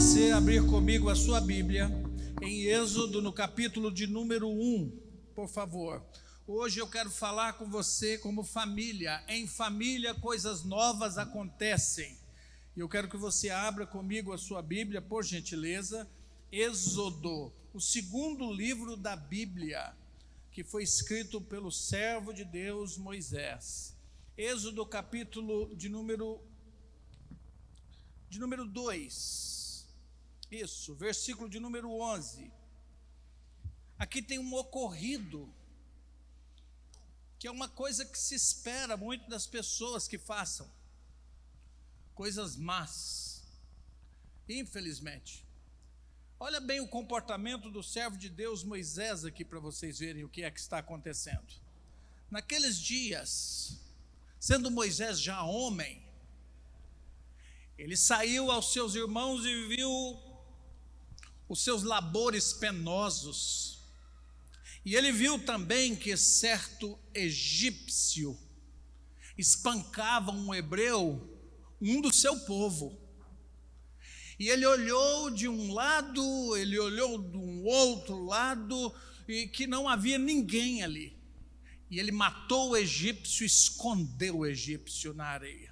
você abrir comigo a sua Bíblia em Êxodo, no capítulo de número 1, por favor. Hoje eu quero falar com você como família. Em família, coisas novas acontecem. E eu quero que você abra comigo a sua Bíblia, por gentileza. Êxodo, o segundo livro da Bíblia, que foi escrito pelo servo de Deus Moisés. Êxodo, capítulo de número 2. Isso, versículo de número 11. Aqui tem um ocorrido, que é uma coisa que se espera muito das pessoas que façam coisas más, infelizmente. Olha bem o comportamento do servo de Deus Moisés aqui, para vocês verem o que é que está acontecendo. Naqueles dias, sendo Moisés já homem, ele saiu aos seus irmãos e viu os seus labores penosos. E ele viu também que certo egípcio espancava um hebreu, um do seu povo. E ele olhou de um lado, ele olhou de um outro lado, e que não havia ninguém ali. E ele matou o egípcio, escondeu o egípcio na areia.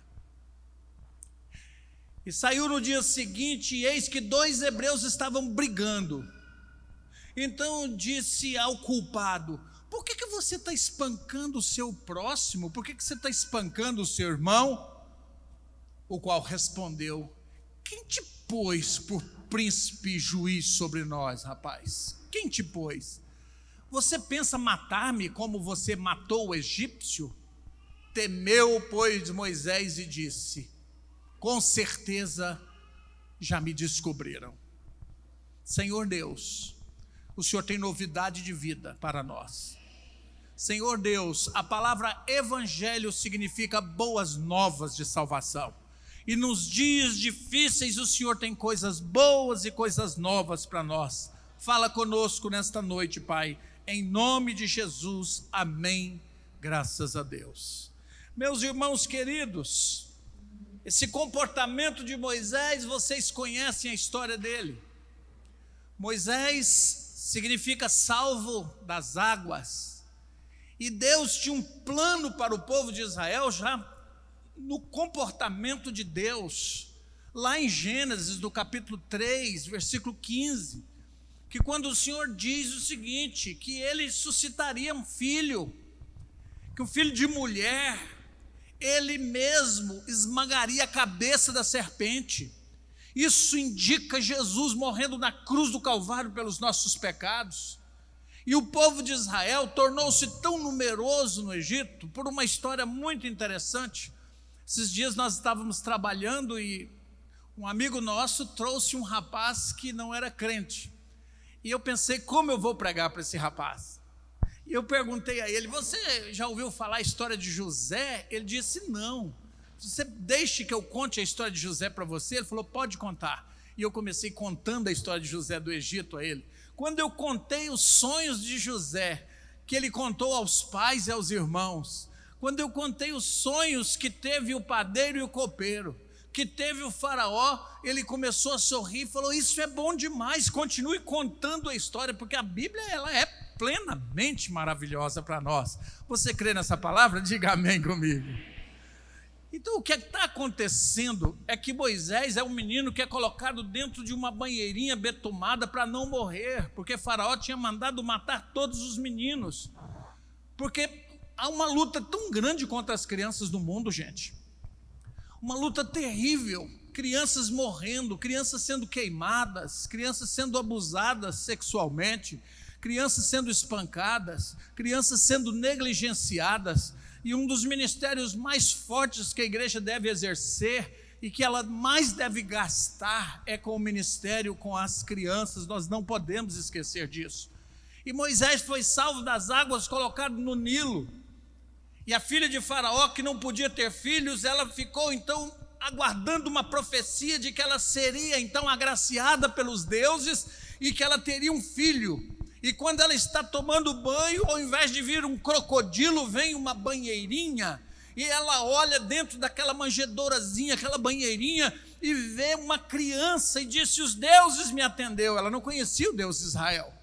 E saiu no dia seguinte, e eis que 2 hebreus estavam brigando. Então disse ao culpado: por que você está espancando o seu próximo? Por que você está espancando o seu irmão? O qual respondeu: quem te pôs por príncipe e juiz sobre nós, rapaz? Quem te pôs? Você pensa matar-me como você matou o egípcio? Temeu, pois, Moisés e disse: com certeza já me descobriram. Senhor Deus, o Senhor tem novidade de vida para nós. Senhor Deus, a palavra evangelho significa boas novas de salvação. E nos dias difíceis o Senhor tem coisas boas e coisas novas para nós. Fala conosco nesta noite, Pai, em nome de Jesus, amém, graças a Deus. Meus irmãos queridos, esse comportamento de Moisés, vocês conhecem a história dele. Moisés significa salvo das águas. E Deus tinha um plano para o povo de Israel já no comportamento de Deus, lá em Gênesis, do capítulo 3, versículo 15, que quando o Senhor diz o seguinte, que ele suscitaria um filho, que um filho de mulher, ele mesmo esmagaria a cabeça da serpente. Isso indica Jesus morrendo na cruz do Calvário pelos nossos pecados. E o povo de Israel tornou-se tão numeroso no Egito por uma história muito interessante. Esses dias nós estávamos trabalhando e um amigo nosso trouxe um rapaz que não era crente. E eu pensei, como eu vou pregar para esse rapaz? E eu perguntei a ele: você já ouviu falar a história de José? Ele disse: não. Você deixe que eu conte a história de José para você? Ele falou: pode contar. E eu comecei contando a história de José do Egito a ele. Quando eu contei os sonhos de José, que ele contou aos pais e aos irmãos, quando eu contei os sonhos que teve o padeiro e o copeiro, que teve o faraó, ele começou a sorrir e falou: isso é bom demais, continue contando a história, porque a Bíblia ela é plenamente maravilhosa para nós. Você crê nessa palavra? Diga amém comigo. Então o que está acontecendo é que Moisés é um menino que é colocado dentro de uma banheirinha betumada para não morrer, porque faraó tinha mandado matar todos os meninos, porque há uma luta tão grande contra as crianças do mundo, gente. Uma luta terrível. Crianças morrendo, crianças sendo queimadas, crianças sendo abusadas sexualmente, crianças sendo espancadas, crianças sendo negligenciadas. E um dos ministérios mais fortes que a igreja deve exercer e que ela mais deve gastar é com o ministério com as crianças. Nós não podemos esquecer disso. E Moisés foi salvo das águas, colocado no Nilo. E a filha de Faraó, que não podia ter filhos, ela ficou então aguardando uma profecia de que ela seria então agraciada pelos deuses e que ela teria um filho. E quando ela está tomando banho, ao invés de vir um crocodilo, vem uma banheirinha, e ela olha dentro daquela manjedourazinha, aquela banheirinha, e vê uma criança e disse: os deuses me atendeu. Ela não conhecia o Deus de Israel.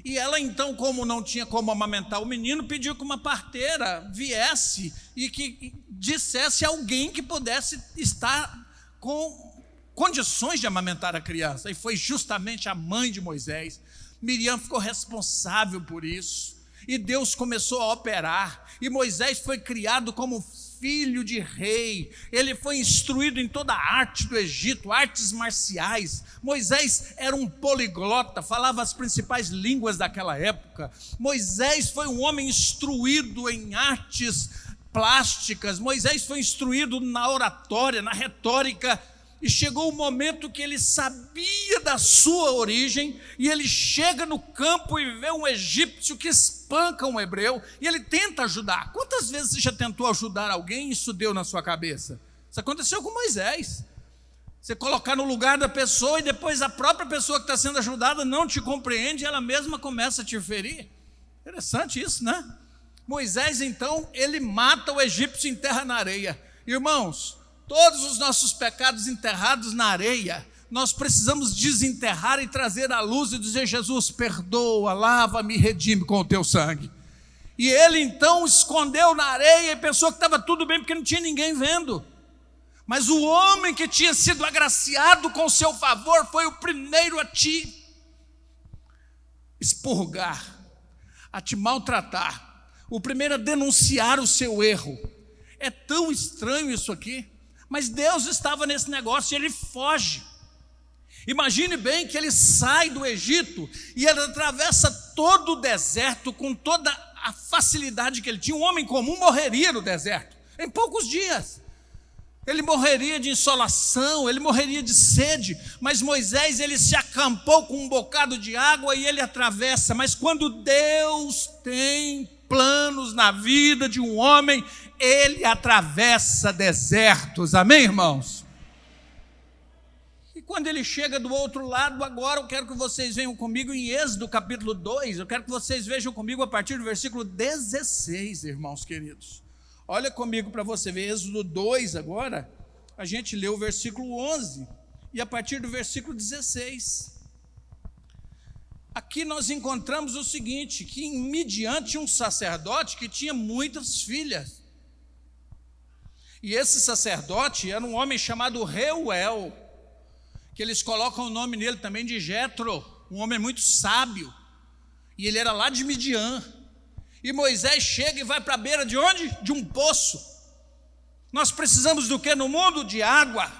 E ela então, como não tinha como amamentar o menino, pediu que uma parteira viesse e que dissesse a alguém que pudesse estar com condições de amamentar a criança. E foi justamente a mãe de Moisés. Miriam ficou responsável por isso. E Deus começou a operar. E Moisés foi criado como filho de rei. Ele foi instruído em toda a arte do Egito, artes marciais. Moisés era um poliglota, falava as principais línguas daquela época. Moisés foi um homem instruído em artes plásticas. Moisés foi instruído na oratória, na retórica. E chegou o momento que ele sabia da sua origem, e ele chega no campo e vê um egípcio que espanca um hebreu, e ele tenta ajudar. Quantas vezes você já tentou ajudar alguém e isso deu na sua cabeça? Isso aconteceu com Moisés. Você colocar no lugar da pessoa e depois a própria pessoa que está sendo ajudada não te compreende e ela mesma começa a te ferir. Interessante isso, né? Moisés, então, ele mata o egípcio e enterra na areia. Irmãos, todos os nossos pecados enterrados na areia, nós precisamos desenterrar e trazer à luz e dizer: Jesus, perdoa, lava-me, redime com o teu sangue. E ele então escondeu na areia e pensou que estava tudo bem porque não tinha ninguém vendo. Mas o homem que tinha sido agraciado com o seu favor foi o primeiro a te expurgar, a te maltratar, o primeiro a denunciar o seu erro. É tão estranho isso aqui. Mas Deus estava nesse negócio e ele foge. Imagine bem que ele sai do Egito e ele atravessa todo o deserto com toda a facilidade que ele tinha. Um homem comum morreria no deserto em poucos dias. Ele morreria de insolação, ele morreria de sede. Mas Moisés, ele se acampou com um bocado de água e ele atravessa. Mas quando Deus tem planos na vida de um homem, ele atravessa desertos, amém, irmãos? E quando ele chega do outro lado, agora eu quero que vocês venham comigo em Êxodo capítulo 2, eu quero que vocês vejam comigo a partir do versículo 16, irmãos queridos. Olha comigo para você ver, Êxodo 2 agora, a gente lê o versículo 11, e a partir do versículo 16. Aqui nós encontramos o seguinte, que em Midian tinha um sacerdote que tinha muitas filhas. E esse sacerdote era um homem chamado Reuel, que eles colocam o nome nele também de Jetro, um homem muito sábio. E ele era lá de Midian. E Moisés chega e vai para a beira de onde? De um poço. Nós precisamos do que no mundo? De água.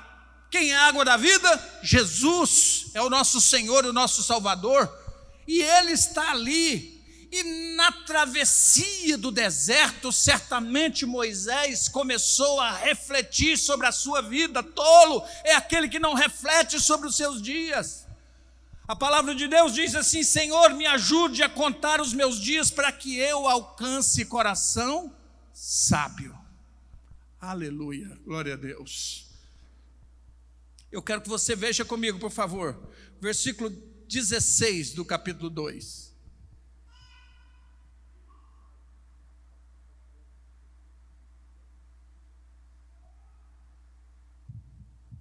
Quem é a água da vida? Jesus é o nosso Senhor, o nosso Salvador. E ele está ali. E na travessia do deserto, certamente Moisés começou a refletir sobre a sua vida. Tolo é aquele que não reflete sobre os seus dias. A palavra de Deus diz assim: Senhor, me ajude a contar os meus dias para que eu alcance coração sábio. Aleluia, glória a Deus. Eu quero que você veja comigo, por favor, versículo 16 do capítulo 2.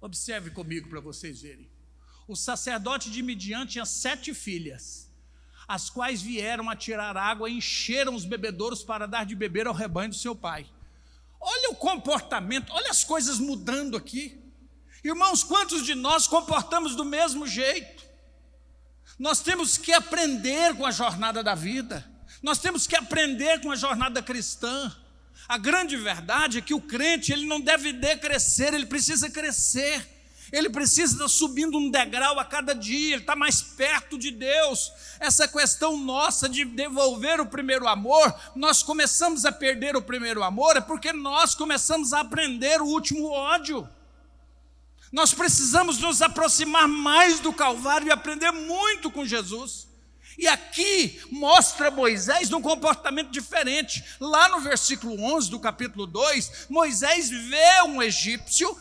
Observe comigo para vocês verem. O sacerdote de Midian tinha 7 filhas, as quais vieram a tirar água e encheram os bebedouros para dar de beber ao rebanho do seu pai. Olha o comportamento, olha as coisas mudando aqui. Irmãos, quantos de nós comportamos do mesmo jeito? Nós temos que aprender com a jornada da vida, nós temos que aprender com a jornada cristã. A grande verdade é que o crente, ele não deve decrescer, ele precisa crescer. Ele precisa estar subindo um degrau a cada dia, ele está mais perto de Deus. Essa questão nossa de devolver o primeiro amor, nós começamos a perder o primeiro amor, é porque nós começamos a aprender o último ódio. Nós precisamos nos aproximar mais do Calvário e aprender muito com Jesus. E aqui mostra Moisés num comportamento diferente. Lá no versículo 11 do capítulo 2, Moisés vê um egípcio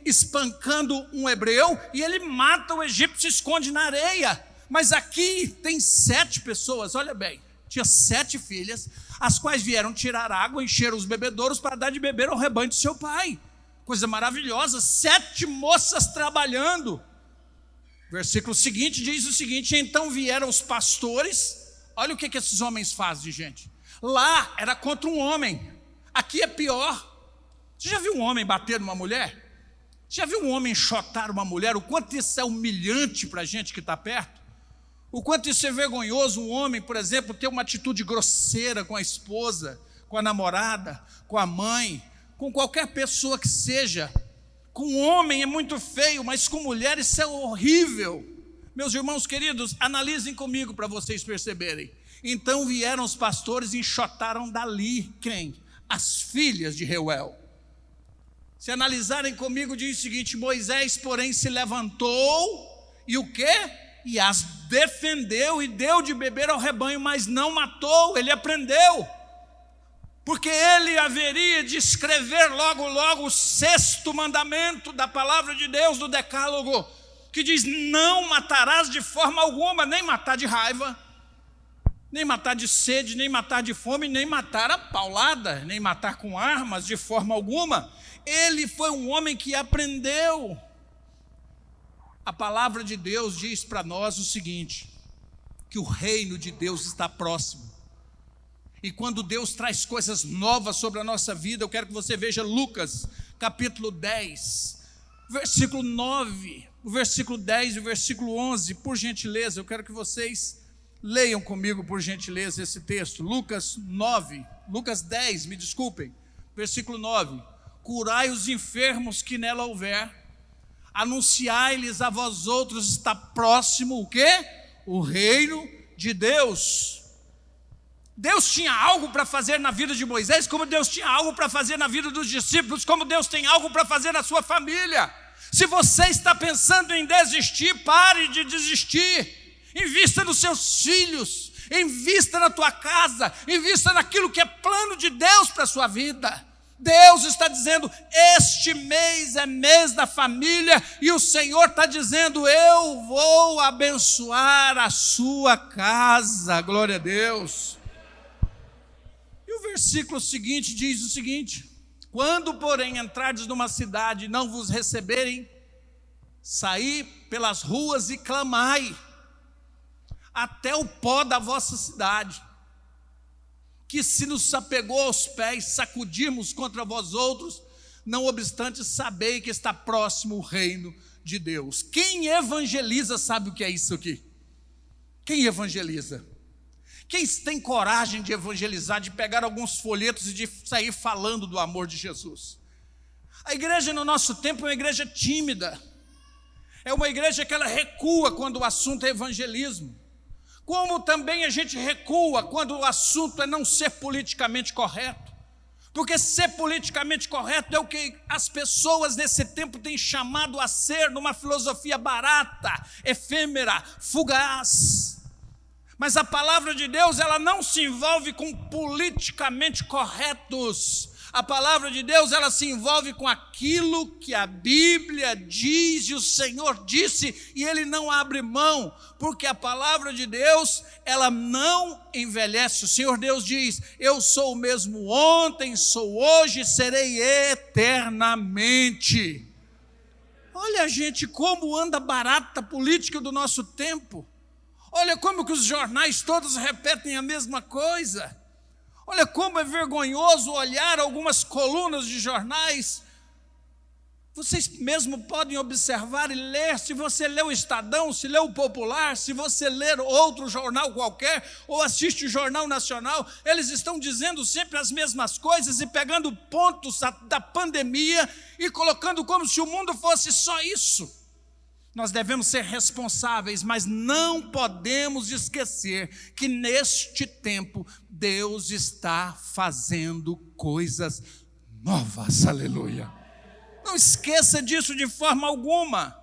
espancando um hebreu, e ele mata o egípcio e esconde na areia. Mas aqui tem 7 pessoas, olha bem, tinha 7 filhas, as quais vieram tirar água, encheram os bebedouros para dar de beber ao rebanho de seu pai. coisa maravilhosa, 7 moças trabalhando. Versículo seguinte diz o seguinte: então vieram os pastores. Olha o que esses homens fazem, gente. Lá era contra um homem, aqui é pior. Você já viu um homem bater numa mulher? Já viu um homem enxotar uma mulher? O quanto isso é humilhante para a gente que está perto? O quanto isso é vergonhoso, um homem, por exemplo, ter uma atitude grosseira com a esposa, com a namorada, com a mãe, com qualquer pessoa que seja. Com homem é muito feio, mas com mulher isso é horrível. Meus irmãos queridos, analisem comigo para vocês perceberem. Então vieram os pastores e enxotaram dali quem? As filhas de Reuel. Se analisarem comigo, diz o seguinte: Moisés, porém, se levantou e o quê? E as defendeu e deu de beber ao rebanho, mas não matou, ele aprendeu. Porque ele haveria de escrever logo, logo o 6º mandamento da palavra de Deus, do decálogo, que diz: não matarás de forma alguma, nem matar de raiva, nem matar de sede, nem matar de fome, nem matar a paulada, nem matar com armas de forma alguma. Ele foi um homem que aprendeu. A palavra de Deus diz para nós o seguinte: que o reino de Deus está próximo. E quando Deus traz coisas novas sobre a nossa vida, eu quero que você veja Lucas, capítulo 10, versículo 9, o versículo 10 e o versículo 11, por gentileza, eu quero que vocês leiam comigo, por gentileza, esse texto. Lucas 10, me desculpem, versículo 9: curai os enfermos que nela houver, anunciai-lhes a vós outros, está próximo o quê? O reino de Deus. Deus tinha algo para fazer na vida de Moisés, como Deus tinha algo para fazer na vida dos discípulos, como Deus tem algo para fazer na sua família. Se você está pensando em desistir, pare de desistir. Invista nos seus filhos, invista na tua casa, invista naquilo que é plano de Deus para a sua vida. Deus está dizendo: este mês é mês da família, e o Senhor está dizendo: eu vou abençoar a sua casa. Glória a Deus. E o versículo seguinte diz o seguinte: quando, porém, entrardes numa cidade e não vos receberem, saí pelas ruas e clamai até o pó da vossa cidade, que se nos apegou aos pés, sacudirmos contra vós outros, não obstante sabei que está próximo o reino de Deus. Quem evangeliza sabe o que é isso aqui? Quem evangeliza? Quem tem coragem de evangelizar, de pegar alguns folhetos e de sair falando do amor de Jesus? A igreja no nosso tempo é uma igreja tímida, é uma igreja que ela recua quando o assunto é evangelismo. Como também a gente recua quando o assunto é não ser politicamente correto. Porque ser politicamente correto é o que as pessoas nesse tempo têm chamado a ser, numa filosofia barata, efêmera, fugaz. Mas a palavra de Deus, ela não se envolve com politicamente corretos. A palavra de Deus, ela se envolve com aquilo que a Bíblia diz e o Senhor disse, e Ele não abre mão, porque a palavra de Deus, ela não envelhece. O Senhor Deus diz: eu sou o mesmo ontem, sou hoje e serei eternamente. Olha, gente, como anda barata a política do nosso tempo. Olha como que os jornais todos repetem a mesma coisa. Olha como é vergonhoso olhar algumas colunas de jornais. Vocês mesmo podem observar e ler. Se você lê o Estadão, se lê o Popular, se você ler outro jornal qualquer, ou assiste o Jornal Nacional, eles estão dizendo sempre as mesmas coisas e pegando pontos da pandemia e colocando como se o mundo fosse só isso. Nós devemos ser responsáveis, mas não podemos esquecer que neste tempo Deus está fazendo coisas novas, aleluia. Não esqueça disso de forma alguma.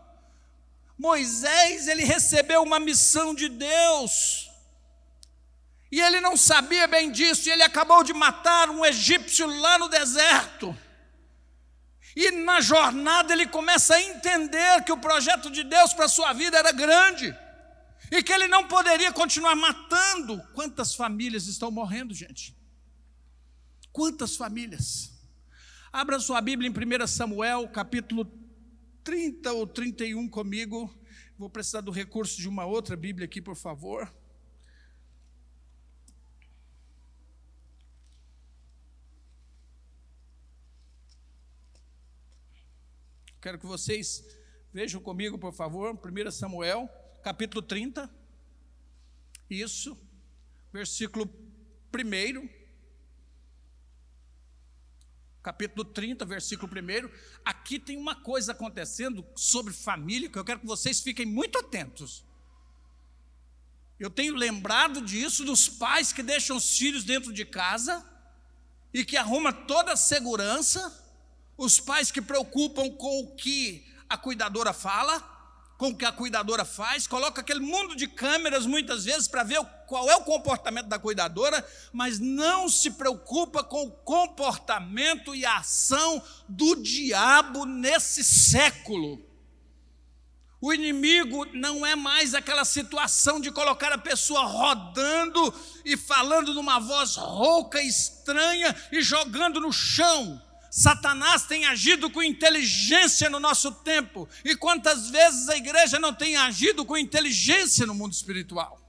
Moisés, ele recebeu uma missão de Deus, e ele não sabia bem disso, e ele acabou de matar um egípcio lá no deserto. E na jornada ele começa a entender que o projeto de Deus para a sua vida era grande, e que ele não poderia continuar matando. Quantas famílias estão morrendo, gente? Quantas famílias? Abra sua Bíblia em 1 Samuel, capítulo 30 ou 31 comigo. Vou precisar do recurso de uma outra Bíblia aqui, por favor. Quero que vocês vejam comigo, por favor, 1 Samuel, capítulo 30. Isso, versículo 1. Capítulo 30, versículo 1. Aqui tem uma coisa acontecendo sobre família que eu quero que vocês fiquem muito atentos. Eu tenho lembrado disso, dos pais que deixam os filhos dentro de casa e que arrumam toda a segurança, os pais que preocupam com o que a cuidadora fala, com o que a cuidadora faz, coloca aquele mundo de câmeras muitas vezes para ver qual é o comportamento da cuidadora, mas não se preocupa com o comportamento e a ação do diabo nesse século. O inimigo não é mais aquela situação de colocar a pessoa rodando e falando numa voz rouca, estranha e jogando no chão. Satanás tem agido com inteligência no nosso tempo. E quantas vezes a igreja não tem agido com inteligência no mundo espiritual?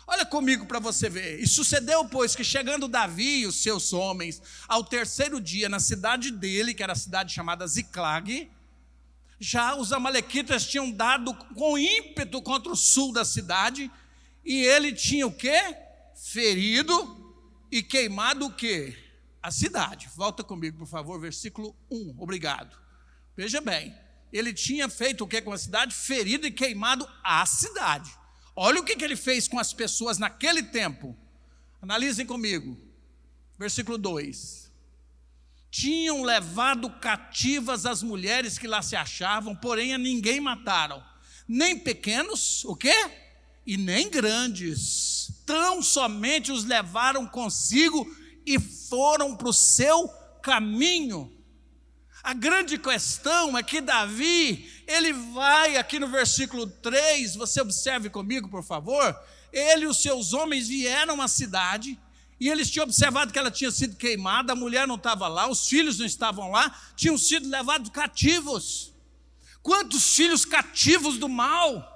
Olha comigo para você ver. E sucedeu, pois, que chegando Davi e os seus homens ao terceiro dia na cidade dele, que era a cidade chamada Ziclag, já os amalequitas tinham dado com ímpeto contra o sul da cidade, e ele tinha o quê? Ferido e queimado o quê? A cidade. Volta comigo, por favor, versículo 1, obrigado. Veja bem, ele tinha feito o que com a cidade? Ferido e queimado a cidade. Olha o que ele fez com as pessoas naquele tempo. Analisem comigo, versículo 2. Tinham levado cativas as mulheres que lá se achavam, porém a ninguém mataram, nem pequenos, o quê? E nem grandes, tão somente os levaram consigo e foram para o seu caminho. A grande questão é que Davi, ele vai aqui no versículo 3, você observe comigo, por favor, ele e os seus homens vieram à cidade, e eles tinham observado que ela tinha sido queimada, a mulher não estava lá, os filhos não estavam lá, tinham sido levados cativos. Quantos filhos cativos do mal?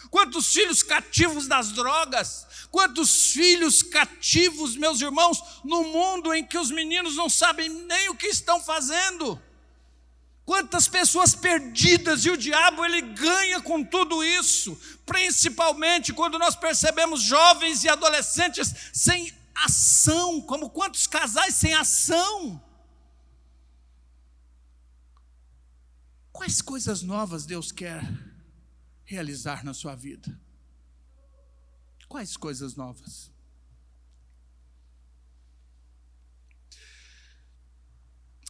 Quantos filhos cativos das drogas? Quantos filhos cativos, meus irmãos, no mundo em que os meninos não sabem nem o que estão fazendo? Quantas pessoas perdidas, e o diabo ele ganha com tudo isso, principalmente quando nós percebemos jovens e adolescentes sem ação, como quantos casais sem ação. Quais coisas novas Deus quer realizar na sua vida? Quais coisas novas?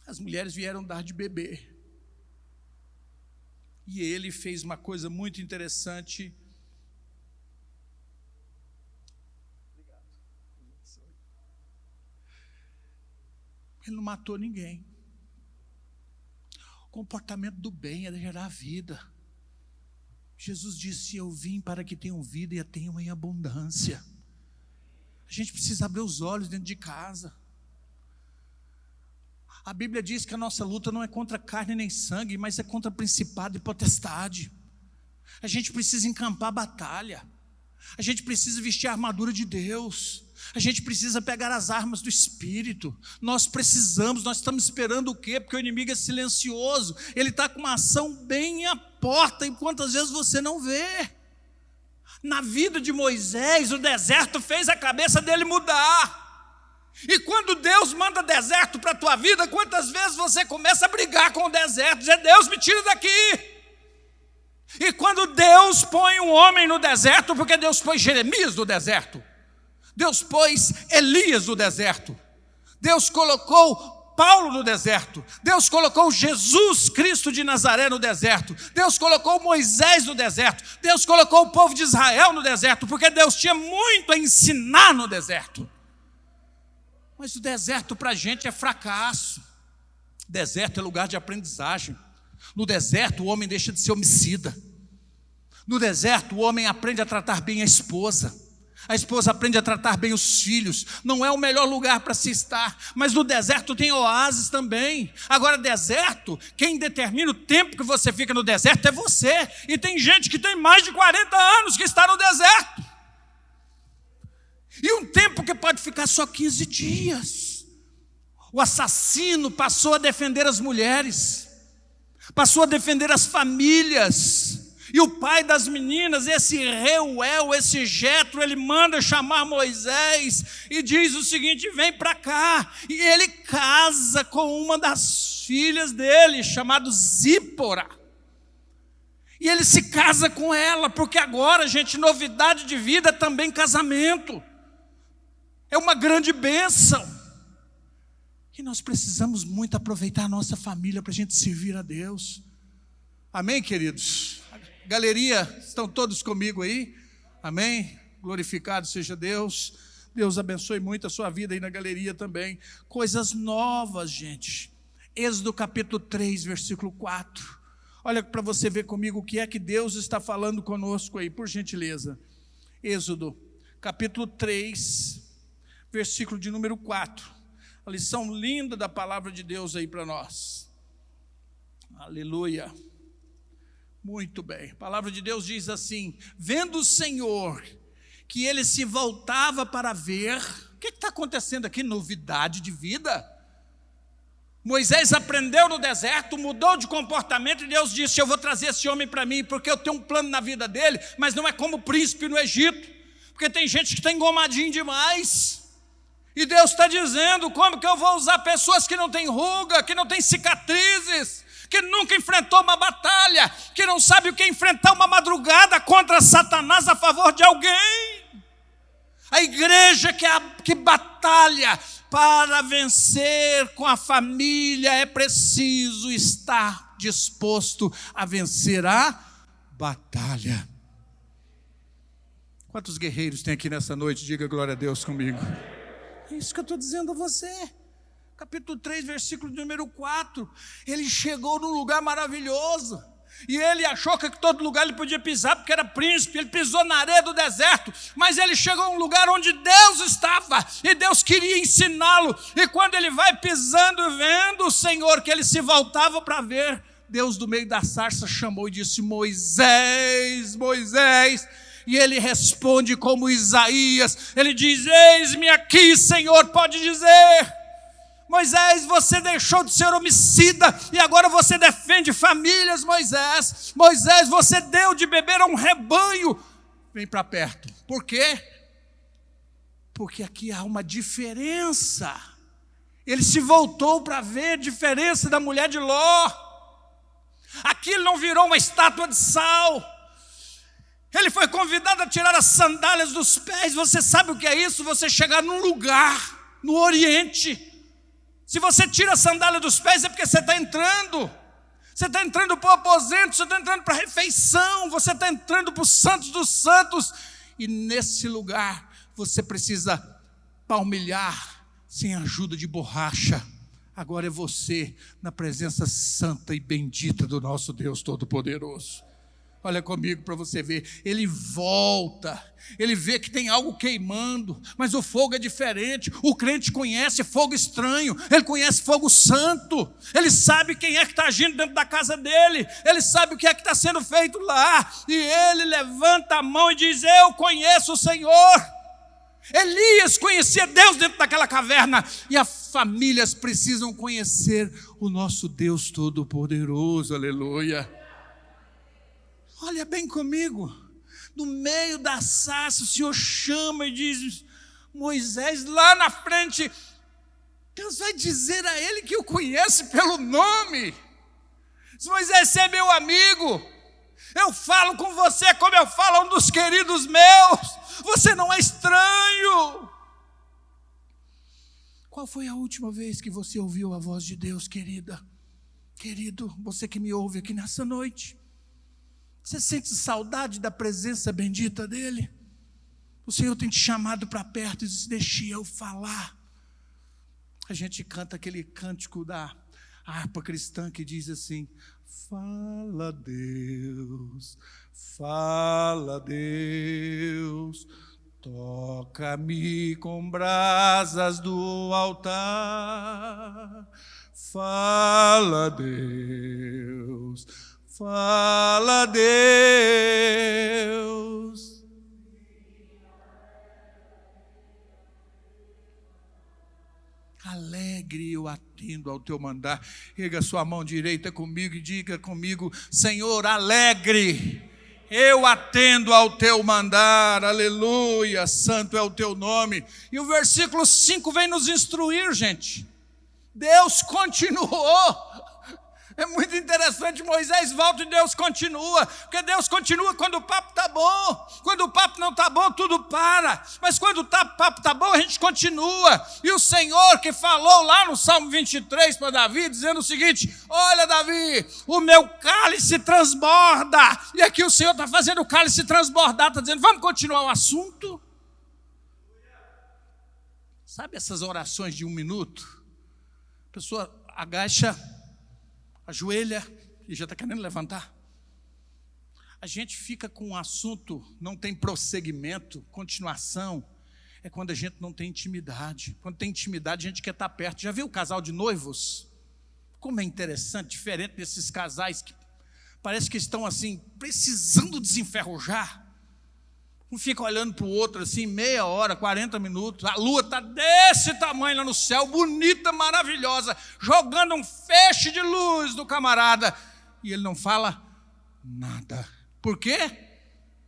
As mulheres vieram dar de beber. E ele fez uma coisa muito interessante. Ele não matou ninguém. O comportamento do bem é gerar vida. Jesus disse: eu vim para que tenham vida e a tenham em abundância. A gente precisa abrir os olhos dentro de casa. A Bíblia diz que a nossa luta não é contra carne nem sangue, mas é contra principado e potestade. A gente precisa encampar a batalha. A gente precisa vestir a armadura de Deus. A gente precisa pegar as armas do Espírito. Nós estamos esperando o quê? Porque o inimigo é silencioso. Ele está com uma ação bem à porta, e quantas vezes você não vê? Na vida de Moisés, o deserto fez a cabeça dele mudar. E quando Deus manda deserto para a tua vida, quantas vezes você começa a brigar com o deserto, dizer: Deus, me tira daqui. E quando Deus põe um homem no deserto, porque Deus pôs Jeremias no deserto, Deus pôs Elias no deserto, Deus colocou Paulo no deserto, Deus colocou Jesus Cristo de Nazaré no deserto, Deus colocou Moisés no deserto, Deus colocou o povo de Israel no deserto, porque Deus tinha muito a ensinar no deserto. Mas o deserto para a gente é fracasso. Deserto é lugar de aprendizagem. No deserto o homem deixa de ser homicida. No deserto o homem aprende a tratar bem a esposa. A esposa aprende a tratar bem os filhos. Não é o melhor lugar para se estar, mas no deserto tem oásis também. Agora, deserto, quem determina o tempo que você fica no deserto é você. E tem gente que tem mais de 40 anos que está no deserto. E um tempo que pode ficar só 15 dias. O assassino passou a defender as mulheres, passou a defender as famílias. E o pai das meninas, esse Reuel, esse Jetro, ele manda chamar Moisés e diz o seguinte: vem para cá. E ele casa com uma das filhas dele, chamada Zípora. E ele se casa com ela, porque agora, gente, novidade de vida é também casamento. É uma grande bênção. E nós precisamos muito aproveitar a nossa família para a gente servir a Deus. Amém, queridos? Galeria, estão todos comigo aí? Amém? Glorificado seja Deus. Deus abençoe muito a sua vida aí na galeria também. Coisas novas, gente. Êxodo capítulo 3, versículo 4. Olha para você ver comigo o que é que Deus está falando conosco aí, por gentileza. Êxodo capítulo 3, versículo de número 4. A lição linda da palavra de Deus aí para nós. Aleluia. Muito bem, a palavra de Deus diz assim: vendo o Senhor que ele se voltava para ver, o que está acontecendo aqui? Novidade de vida. Moisés aprendeu no deserto, mudou de comportamento, e Deus disse: eu vou trazer esse homem para mim, porque eu tenho um plano na vida dele, mas não é como príncipe no Egito, porque tem gente que está engomadinho demais, e Deus está dizendo: como que eu vou usar pessoas que não têm ruga, que não têm cicatrizes, que nunca enfrentou uma batalha, que não sabe o que é enfrentar uma madrugada contra Satanás a favor de alguém. A igreja que batalha para vencer com a família é preciso estar disposto a vencer a batalha. Quantos guerreiros tem aqui nessa noite? Diga glória a Deus comigo. É isso que eu estou dizendo a você. Capítulo 3, versículo número 4, ele chegou num lugar maravilhoso, e ele achou que todo lugar ele podia pisar, porque era príncipe, ele pisou na areia do deserto, mas ele chegou a um lugar onde Deus estava, e Deus queria ensiná-lo, e quando ele vai pisando e vendo o Senhor, que ele se voltava para ver, Deus do meio da sarça chamou e disse: Moisés, Moisés. E ele responde como Isaías, ele diz: eis-me aqui, Senhor. Pode dizer: Moisés, você deixou de ser homicida e agora você defende famílias, Moisés. Moisés, você deu de beber a um rebanho. Vem para perto. Por quê? Porque aqui há uma diferença. Ele se voltou para ver a diferença da mulher de Ló. Aquilo não virou uma estátua de sal. Ele foi convidado a tirar as sandálias dos pés. Você sabe o que é isso? Você chegar num lugar, no Oriente. Se você tira a sandália dos pés é porque você está entrando. Você está entrando para o aposento, você está entrando para a refeição, você está entrando para os santos dos santos. E nesse lugar você precisa palmilhar sem ajuda de borracha. Agora é você na presença santa e bendita do nosso Deus Todo-Poderoso. Olha comigo para você ver, ele volta, ele vê que tem algo queimando, mas o fogo é diferente. O crente conhece fogo estranho, ele conhece fogo santo, ele sabe quem é que está agindo dentro da casa dele, ele sabe o que é que está sendo feito lá, e ele levanta a mão e diz: eu conheço o Senhor. Elias conhecia Deus dentro daquela caverna, e as famílias precisam conhecer o nosso Deus Todo-Poderoso, aleluia. Olha bem comigo, no meio da sarça o Senhor chama e diz: Moisés, lá na frente, Deus vai dizer a ele que o conhece pelo nome. Diz: Moisés, você é meu amigo, eu falo com você como eu falo a um dos queridos meus, você não é estranho. Qual foi a última vez que você ouviu a voz de Deus, querida? Querido, você que me ouve aqui nessa noite, você sente saudade da presença bendita dele? O Senhor tem te chamado para perto e diz: deixe eu falar. A gente canta aquele cântico da harpa cristã que diz assim: fala Deus, Toca-me com brasas do altar. Fala, Deus, fala, Deus. Alegre eu atendo ao teu mandar. Erga sua mão direita comigo e diga comigo: Senhor, alegre eu atendo ao teu mandar. Aleluia, santo é o teu nome. E o versículo 5 vem nos instruir, gente. Deus continuou. É muito interessante, Moisés volta e Deus continua, porque Deus continua quando o papo está bom. Quando o papo não está bom, tudo para, mas quando o papo está bom, a gente continua. E o Senhor que falou lá no Salmo 23 para Davi, dizendo o seguinte: olha, Davi, o meu cálice transborda. E aqui o Senhor está fazendo o cálice transbordar, está dizendo: vamos continuar o assunto. Sabe essas orações de 1 minuto? A pessoa agacha, ajoelha e já está querendo levantar. A gente fica com um assunto, não tem prosseguimento, continuação. É quando a gente não tem intimidade. Quando tem intimidade, a gente quer estar perto. Já viu o casal de noivos? Como é interessante, diferente desses casais que parece que estão assim, precisando desenferrujar. Um fica olhando para o outro assim, meia hora, 40 minutos. A lua está desse tamanho lá no céu, bonita, maravilhosa, jogando um feixe de luz do camarada. E ele não fala nada. Por quê?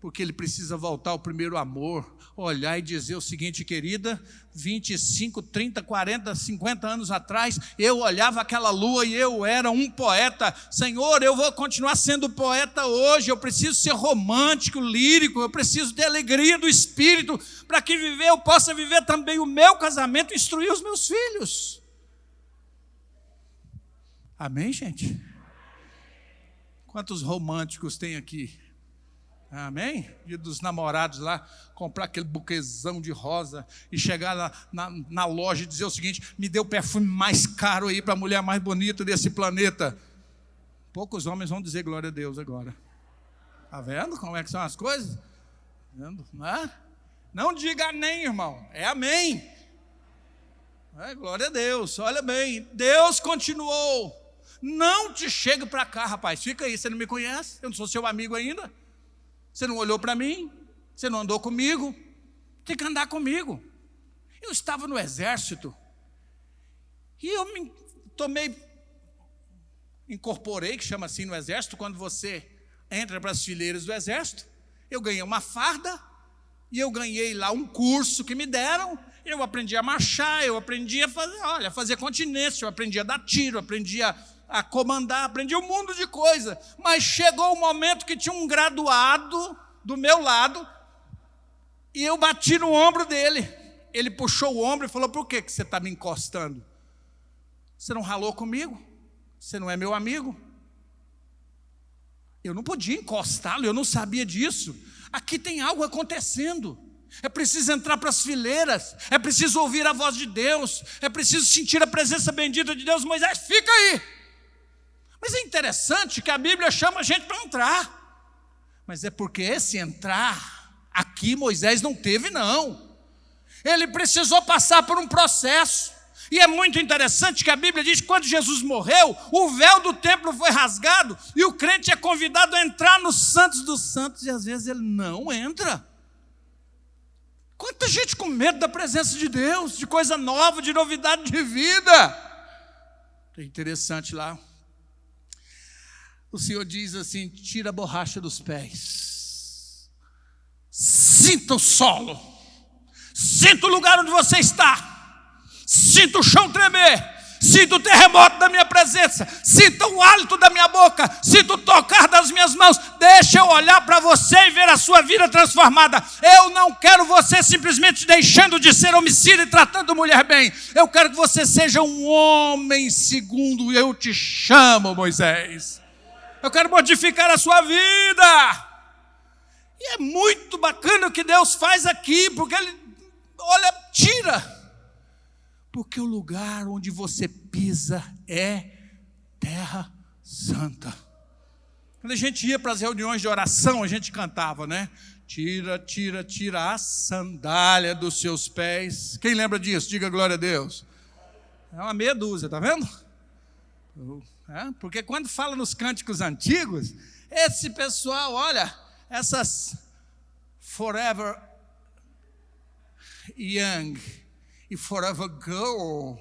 Porque ele precisa voltar ao primeiro amor, olhar e dizer o seguinte: querida, 25, 30, 40, 50 anos atrás, eu olhava aquela lua e eu era um poeta. Senhor, eu vou continuar sendo poeta hoje. Eu preciso ser romântico, lírico, eu preciso ter alegria do espírito, para que eu possa viver também o meu casamento e instruir os meus filhos. Amém, gente? Quantos românticos tem aqui? Amém? Dia dos namorados lá, comprar aquele buquezão de rosa e chegar lá na loja e dizer o seguinte: me dê o perfume mais caro aí para a mulher mais bonita desse planeta. Poucos homens vão dizer glória a Deus agora. Está vendo como é que são as coisas? Vendo? Não diga nem, irmão, é amém. Glória a Deus, olha bem, Deus continuou. Não te chegue para cá, rapaz, fica aí, você não me conhece, eu não sou seu amigo ainda. Você não olhou para mim, você não andou comigo, tem que andar comigo. Eu estava no exército e eu me incorporei, que chama assim no exército, quando você entra para as fileiras do exército. Eu ganhei uma farda e eu ganhei lá um curso que me deram. Eu aprendi a marchar, eu aprendi a fazer continência, eu aprendi a dar tiro, eu aprendi a comandar, aprendi um mundo de coisa. Mas chegou o momento que tinha um graduado do meu lado e eu bati no ombro dele. Ele puxou o ombro e falou: por que você está me encostando? Você não ralou comigo? Você não é meu amigo? Eu não podia encostá-lo, eu não sabia disso. Aqui tem algo acontecendo. É preciso entrar para as fileiras, é preciso ouvir a voz de Deus, é preciso sentir a presença bendita de Deus. Moisés, fica aí. Mas é interessante que a Bíblia chama a gente para entrar. Mas é porque esse entrar aqui Moisés não teve, não. Ele precisou passar por um processo. E é muito interessante que a Bíblia diz que quando Jesus morreu, o véu do templo foi rasgado e o crente é convidado a entrar nos santos dos santos, e às vezes ele não entra. Quanta gente com medo da presença de Deus, de coisa nova, de novidade de vida. É interessante lá. O Senhor diz assim: tira a borracha dos pés, sinta o solo, sinta o lugar onde você está, sinta o chão tremer, sinta o terremoto da minha presença, sinta o hálito da minha boca, sinta o tocar das minhas mãos. Deixa eu olhar para você e ver a sua vida transformada. Eu não quero você simplesmente deixando de ser homicida e tratando mulher bem. Eu quero que você seja um homem segundo eu te chamo, Moisés. Eu quero modificar a sua vida. E é muito bacana o que Deus faz aqui, porque Ele, olha, tira. Porque o lugar onde você pisa é terra santa. Quando a gente ia para as reuniões de oração, a gente cantava, né? Tira, tira, tira a sandália dos seus pés. Quem lembra disso? Diga glória a Deus. É uma meia dúzia, tá vendo? Porque quando fala nos cânticos antigos, esse pessoal, olha, essas forever young e forever girl,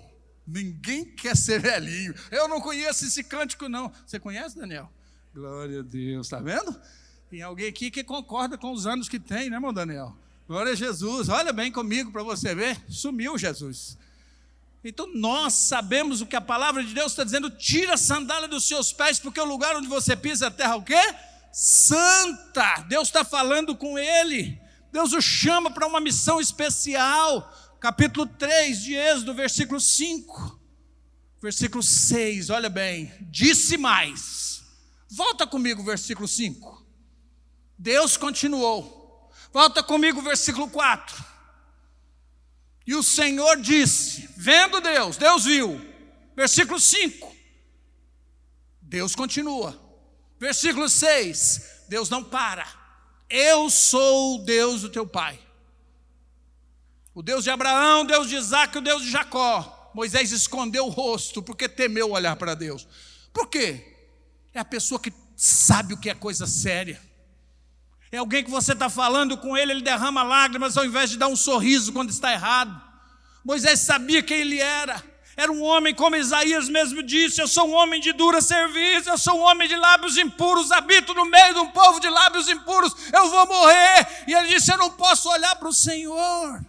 ninguém quer ser velhinho. Eu não conheço esse cântico, não. Você conhece, Daniel? Glória a Deus, está vendo? Tem alguém aqui que concorda com os anos que tem, né, irmão Daniel? Glória a Jesus, olha bem comigo para você ver, sumiu Jesus. Então nós sabemos o que a palavra de Deus está dizendo, tira a sandália dos seus pés, porque o lugar onde você pisa é a terra o quê? Santa. Deus está falando com ele, Deus o chama para uma missão especial. Capítulo 3 de Êxodo, versículo 5, versículo 6, olha bem, disse mais. Volta comigo, versículo 5. Deus continuou. Volta comigo, versículo 4. E o Senhor disse, vendo Deus, Deus viu. Versículo 5. Deus continua. Versículo 6. Deus não para. Eu sou o Deus do teu pai. O Deus de Abraão, Deus de Isaac, o Deus de Jacó. Moisés escondeu o rosto porque temeu olhar para Deus. Por quê? É a pessoa que sabe o que é coisa séria. É alguém que você está falando com ele, ele derrama lágrimas ao invés de dar um sorriso quando está errado. Moisés sabia quem ele era. Era um homem, como Isaías mesmo disse, eu sou um homem de dura serviço, eu sou um homem de lábios impuros, habito no meio de um povo de lábios impuros, eu vou morrer. E ele disse, eu não posso olhar para o Senhor.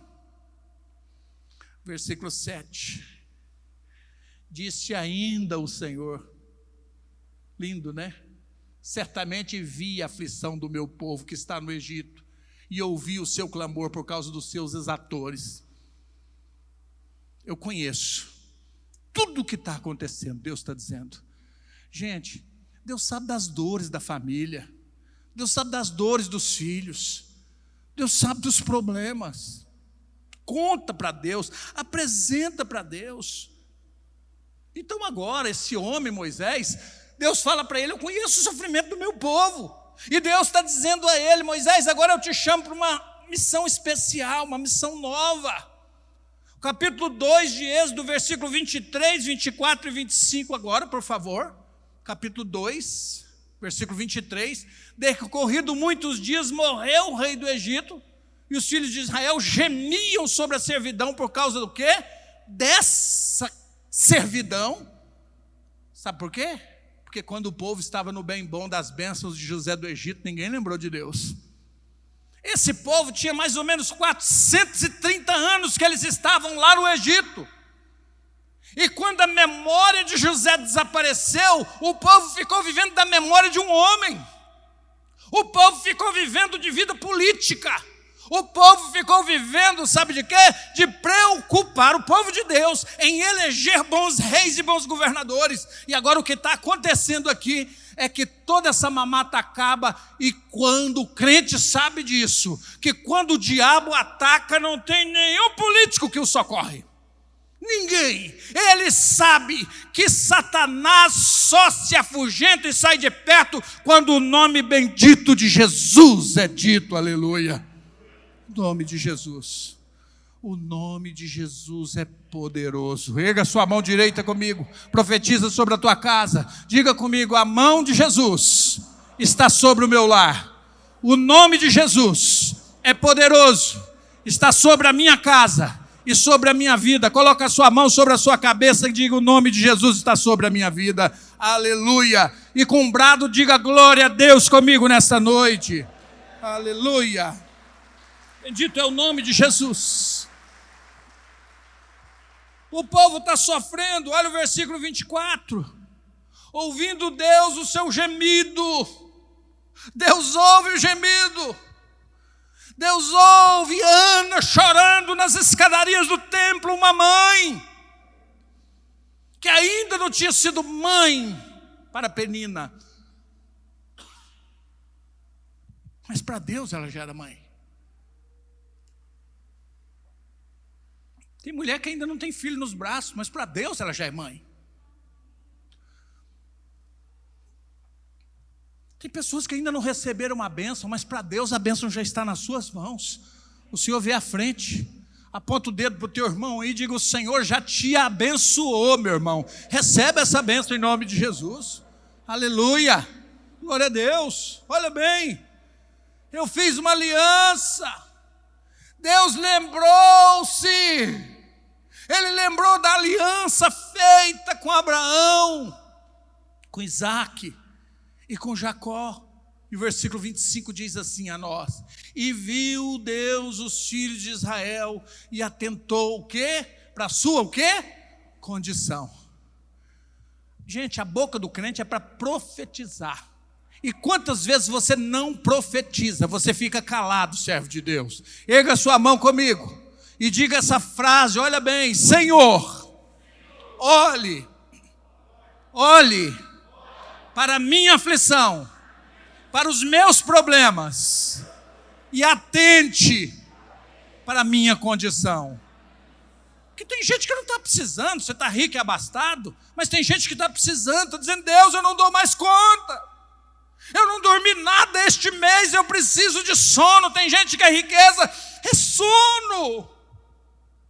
Versículo 7. Disse ainda o Senhor, lindo, né? Certamente vi a aflição do meu povo que está no Egito e ouvi o seu clamor por causa dos seus exatores. Eu conheço tudo o que está acontecendo, Deus está dizendo. Gente, Deus sabe das dores da família, Deus sabe das dores dos filhos, Deus sabe dos problemas. Conta para Deus, apresenta para Deus. Então agora, esse homem, Moisés, Deus fala para ele, eu conheço o sofrimento do meu povo. E Deus está dizendo a ele, Moisés, agora eu te chamo para uma missão especial, uma missão nova. Capítulo 2 de Êxodo, versículo 23, 24 e 25 agora, por favor. Capítulo 2, versículo 23. Decorrido muitos dias, morreu o rei do Egito, e os filhos de Israel gemiam sobre a servidão por causa do quê? Dessa servidão. Sabe por quê? Porque quando o povo estava no bem bom das bênçãos de José do Egito, ninguém lembrou de Deus. Esse povo tinha mais ou menos 430 anos que eles estavam lá no Egito. E quando a memória de José desapareceu, o povo ficou vivendo da memória de um homem. O povo ficou vivendo de vida política. O povo ficou vivendo, sabe de quê? De preocupar o povo de Deus em eleger bons reis e bons governadores. E agora o que está acontecendo aqui é que toda essa mamata acaba, e quando o crente sabe disso, que quando o diabo ataca não tem nenhum político que o socorre. Ninguém. Ele sabe que Satanás só se afugenta e sai de perto quando o nome bendito de Jesus é dito, aleluia. O nome de Jesus, o nome de Jesus é poderoso. Erga a sua mão direita comigo, profetiza sobre a tua casa, diga comigo, a mão de Jesus está sobre o meu lar. O nome de Jesus é poderoso, está sobre a minha casa e sobre a minha vida. Coloca a sua mão sobre a sua cabeça e diga, o nome de Jesus está sobre a minha vida, aleluia. E com um brado diga, glória a Deus comigo nesta noite, aleluia. Bendito é o nome de Jesus. O povo está sofrendo, olha o versículo 24. Ouvindo Deus o seu gemido. Deus ouve o gemido. Deus ouve Ana chorando nas escadarias do templo, uma mãe que ainda não tinha sido mãe para Penina. Mas para Deus ela já era mãe. Tem mulher que ainda não tem filho nos braços, mas para Deus ela já é mãe. Tem pessoas que ainda não receberam uma bênção, mas para Deus a bênção já está nas suas mãos. O Senhor vê à frente. Aponta o dedo para o teu irmão aí e diga: o Senhor já te abençoou, meu irmão. Recebe essa bênção em nome de Jesus. Aleluia. Glória a Deus. Olha bem, eu fiz uma aliança. Deus lembrou-se. Ele lembrou da aliança feita com Abraão, com Isaac e com Jacó. E o versículo 25 diz assim a nós: e viu Deus os filhos de Israel e atentou o quê? Para a sua o quê? Condição. Gente, a boca do crente é para profetizar. E quantas vezes você não profetiza, você fica calado, servo de Deus? Erga sua mão comigo e diga essa frase, olha bem: Senhor, olhe para a minha aflição, para os meus problemas, e atente para a minha condição. Porque tem gente que não está precisando, você está rico e abastado, mas tem gente que está precisando, está dizendo: Deus, eu não dou mais conta, eu não dormi nada este mês, eu preciso de sono. Tem gente que a riqueza é sono.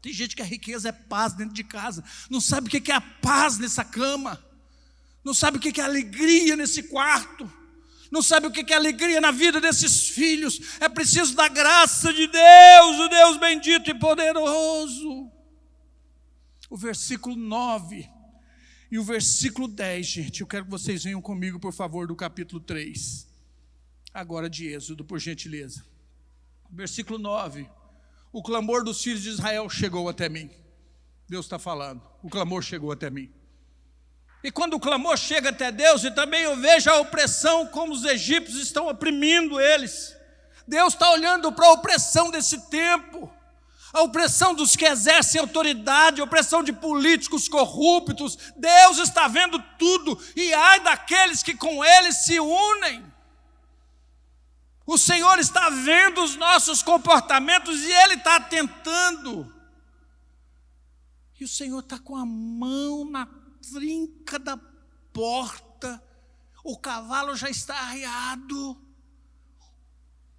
Tem gente que a riqueza é paz dentro de casa, não sabe o que é a paz nessa cama, não sabe o que é a alegria nesse quarto, não sabe o que é alegria na vida desses filhos. É preciso da graça de Deus, o Deus bendito e poderoso. O versículo 9 e o versículo 10, gente, eu quero que vocês venham comigo, por favor, do capítulo 3, agora de Êxodo, por gentileza. Versículo 9: o clamor dos filhos de Israel chegou até mim. Deus está falando, o clamor chegou até mim. E quando o clamor chega até Deus, e também eu vejo a opressão, como os egípcios estão oprimindo eles. Deus está olhando para a opressão desse tempo, a opressão dos que exercem autoridade, a opressão de políticos corruptos. Deus está vendo tudo, e ai daqueles que com eles se unem. O Senhor está vendo os nossos comportamentos e Ele está atentando. E o Senhor está com a mão na trinca da porta, o cavalo já está arriado,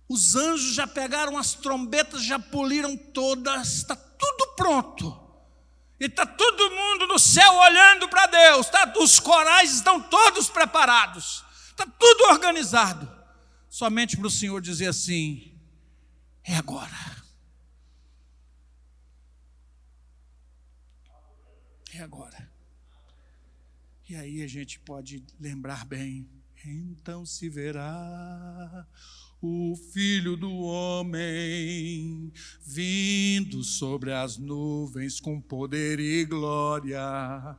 os anjos já pegaram as trombetas, já poliram todas, está tudo pronto, e está todo mundo no céu olhando para Deus, os corais estão todos preparados, está tudo organizado, somente para o Senhor dizer assim: é agora, é agora. E aí a gente pode lembrar bem: então se verá o Filho do Homem vindo sobre as nuvens com poder e glória.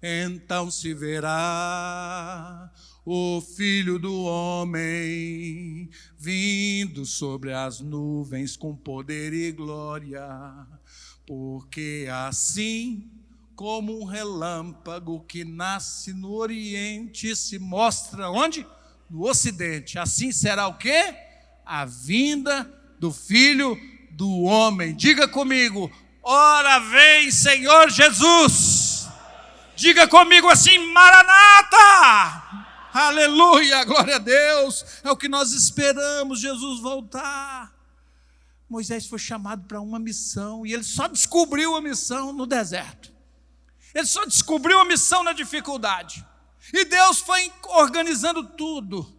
Então se verá o Filho do Homem vindo sobre as nuvens com poder e glória. Porque assim como um relâmpago que nasce no Oriente se mostra onde? No Ocidente. Assim será o quê? A vinda do Filho do Homem. Diga comigo: ora vem, Senhor Jesus. Diga comigo assim: Maranata. Aleluia, glória a Deus. É o que nós esperamos, Jesus voltar. Moisés foi chamado para uma missão e ele só descobriu a missão no deserto. Ele só descobriu a missão na dificuldade. E Deus foi organizando tudo.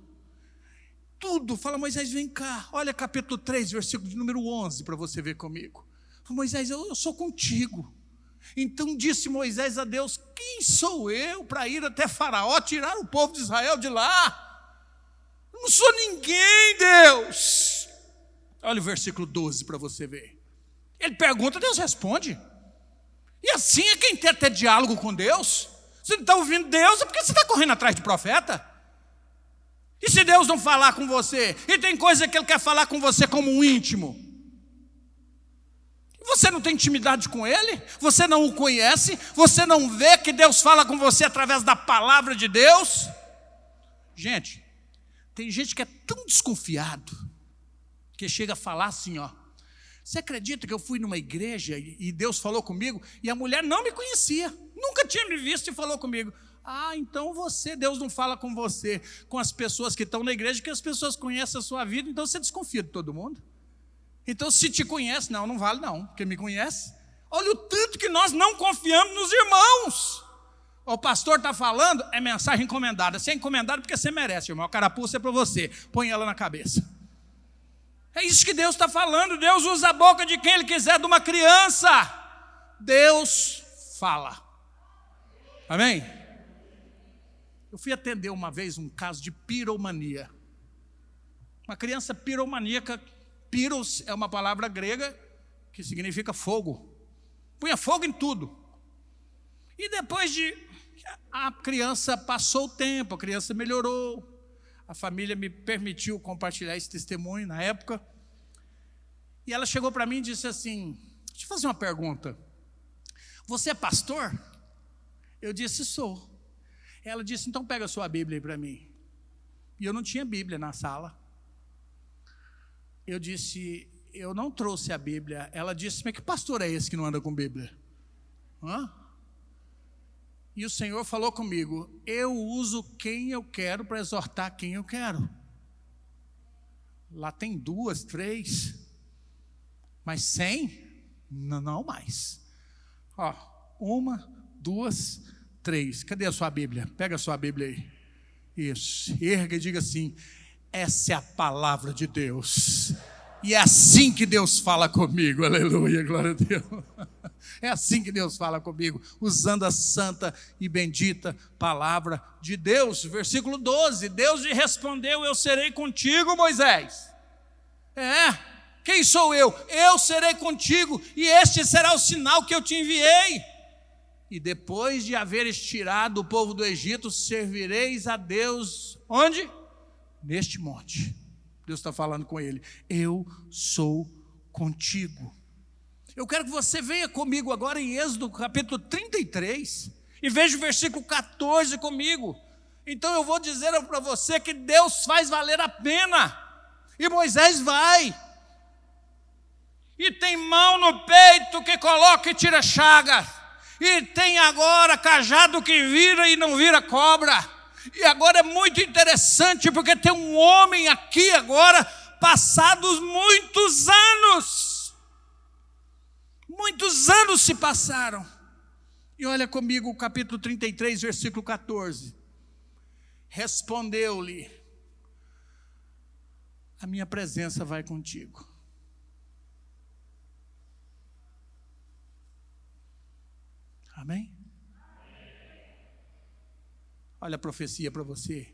Tudo. Fala: Moisés, vem cá. Olha capítulo 3, versículo de número 11, para você ver comigo. Fala: Moisés, eu sou contigo. Então disse Moisés a Deus: quem sou eu para ir até Faraó, tirar o povo de Israel de lá? Eu não sou ninguém, Deus. Olha o versículo 12 para você ver. Ele pergunta, Deus responde. E assim é quem quer ter diálogo com Deus. Você não está ouvindo Deus, é porque você está correndo atrás de profeta. E se Deus não falar com você? E tem coisa que Ele quer falar com você como um íntimo. Você não tem intimidade com Ele? Você não o conhece? Você não vê que Deus fala com você através da palavra de Deus? Gente, tem gente que é tão desconfiado que chega a falar assim, ó: você acredita que eu fui numa igreja e Deus falou comigo e a mulher não me conhecia, nunca tinha me visto e falou comigo. Então Deus não fala com você, com as pessoas que estão na igreja, que as pessoas conhecem a sua vida, então você desconfia de todo mundo. Então se te conhece, não vale não, porque me conhece. Olha o tanto que nós não confiamos nos irmãos. O pastor está falando, é mensagem encomendada. Se é encomendada, porque você merece, irmão. A carapuça é para você, põe ela na cabeça. É isso que Deus está falando. Deus usa a boca de quem Ele quiser, de uma criança. Deus fala. Amém? Eu fui atender uma vez um caso de piromania. Uma criança piromaníaca. Piros é uma palavra grega que significa fogo. Punha fogo em tudo. E depois de... a criança passou o tempo, a criança melhorou. A família me permitiu compartilhar esse testemunho na época. E ela chegou para mim e disse assim: deixa eu fazer uma pergunta. Você é pastor? Eu disse: sou. Ela disse: então pega a sua Bíblia aí para mim. E eu não tinha Bíblia na sala. Eu disse: eu não trouxe a Bíblia. Ela disse: mas que pastor é esse que não anda com Bíblia? E o Senhor falou comigo: eu uso quem eu quero para exortar quem eu quero. Lá tem 2, 3, mas 100? Não mais. 1, 2, 3. Cadê a sua Bíblia? Pega a sua Bíblia aí. Isso. Erga e diga assim: essa é a palavra de Deus. E é assim que Deus fala comigo. Aleluia, glória a Deus. É assim que Deus fala comigo, usando a santa e bendita palavra de Deus. Versículo 12: Deus lhe respondeu: eu serei contigo, Moisés. Quem sou eu? Eu serei contigo, e este será o sinal que eu te enviei. E depois de haveres tirado o povo do Egito, servireis a Deus, onde? Neste monte. Deus está falando com ele: eu sou contigo. Eu quero que você venha comigo agora em Êxodo capítulo 33 e veja o versículo 14 comigo. Então eu vou dizer para você que Deus faz valer a pena. E Moisés vai. E tem mão no peito que coloca e tira chaga. E tem agora cajado que vira e não vira cobra. E agora é muito interessante, porque tem um homem aqui agora, passados muitos anos se passaram. E olha comigo o capítulo 33, versículo 14. Respondeu-lhe: a minha presença vai contigo. Amém? Olha a profecia para você: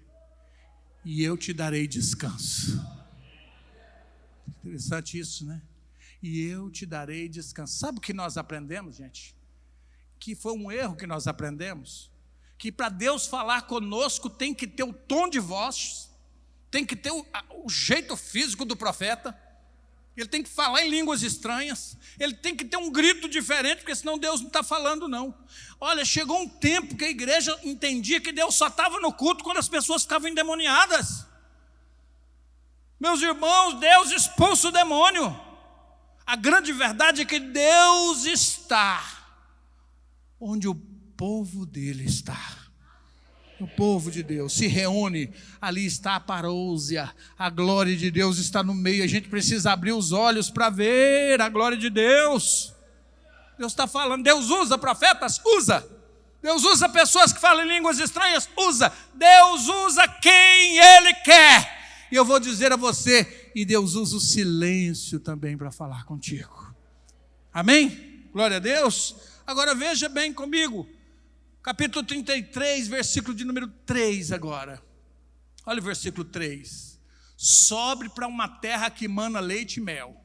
e eu te darei descanso. Interessante isso, né? E eu te darei descanso. Sabe o que nós aprendemos, gente? Que foi um erro que nós aprendemos. Que para Deus falar conosco tem que ter o tom de voz, tem que ter o jeito físico do profeta. Ele tem que falar em línguas estranhas, ele tem que ter um grito diferente, porque senão Deus não está falando não. Olha, chegou um tempo que a igreja entendia que Deus só estava no culto quando as pessoas ficavam endemoniadas. Meus irmãos, Deus expulsa o demônio. A grande verdade é que Deus está onde o povo dele está. O povo de Deus se reúne, ali está a parousia, a glória de Deus está no meio. A gente precisa abrir os olhos para ver a glória de Deus. Deus está falando. Deus usa profetas? Usa. Deus usa pessoas que falam em línguas estranhas? Usa. Deus usa quem Ele quer. E eu vou dizer a você, e Deus usa o silêncio também para falar contigo. Amém? Glória a Deus. Agora veja bem comigo. Capítulo 33, versículo de número 3 agora. Olha o versículo 3. Sobe para uma terra que mana leite e mel.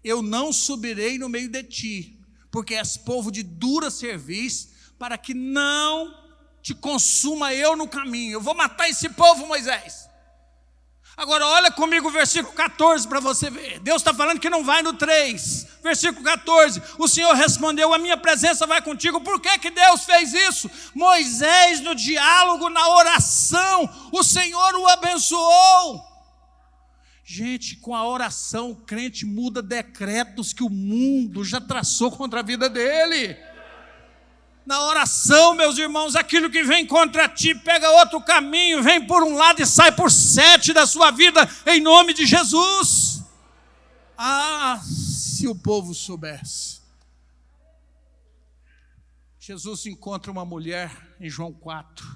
Eu não subirei no meio de ti, porque és povo de dura cerviz, para que não te consuma eu no caminho. Eu vou matar esse povo, Moisés. Agora olha comigo o versículo 14 para você ver. Deus está falando que não vai no 3. Versículo 14. O Senhor respondeu: a minha presença vai contigo. Por que Deus fez isso? Moisés, no diálogo, na oração, o Senhor o abençoou. Gente, com a oração o crente muda decretos que o mundo já traçou contra a vida dele. Na oração, meus irmãos, aquilo que vem contra ti, pega outro caminho, vem por um lado e sai por 7 da sua vida, em nome de Jesus. Ah, se o povo soubesse. Jesus encontra uma mulher em João 4,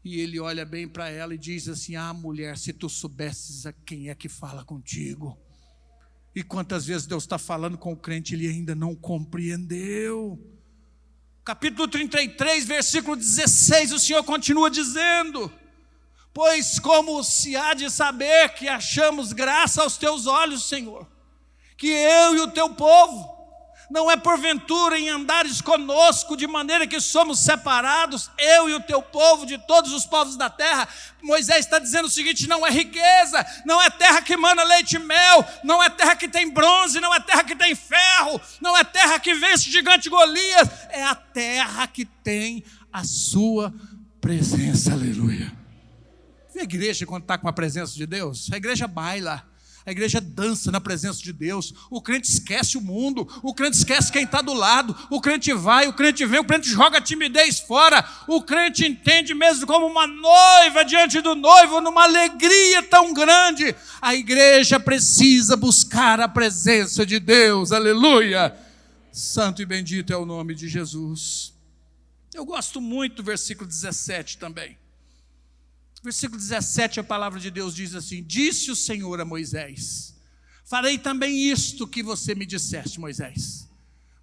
e ele olha bem para ela e diz assim: ah, mulher, se tu soubesses a quem é que fala contigo. E quantas vezes Deus está falando com o crente, ele ainda não compreendeu. Capítulo 33, versículo 16, o Senhor continua dizendo: pois como se há de saber que achamos graça aos teus olhos, Senhor, que eu e o teu povo, não é porventura em andares conosco, de maneira que somos separados, eu e o teu povo, de todos os povos da terra. Moisés está dizendo o seguinte: não é riqueza, não é terra que mana leite e mel, não é terra que tem bronze, não é terra que tem ferro, não é terra que vence gigante Golias, é a terra que tem a sua presença. Aleluia. E a igreja, quando está com a presença de Deus, a igreja baila, a igreja dança na presença de Deus. O crente esquece o mundo, o crente esquece quem está do lado, o crente vai, o crente vem, o crente joga a timidez fora, o crente entende mesmo como uma noiva diante do noivo, numa alegria tão grande. A igreja precisa buscar a presença de Deus, aleluia. Santo e bendito é o nome de Jesus. Eu gosto muito do versículo 17 também. Versículo 17, a palavra de Deus diz assim: disse o Senhor a Moisés: farei também isto que você me disseste, Moisés,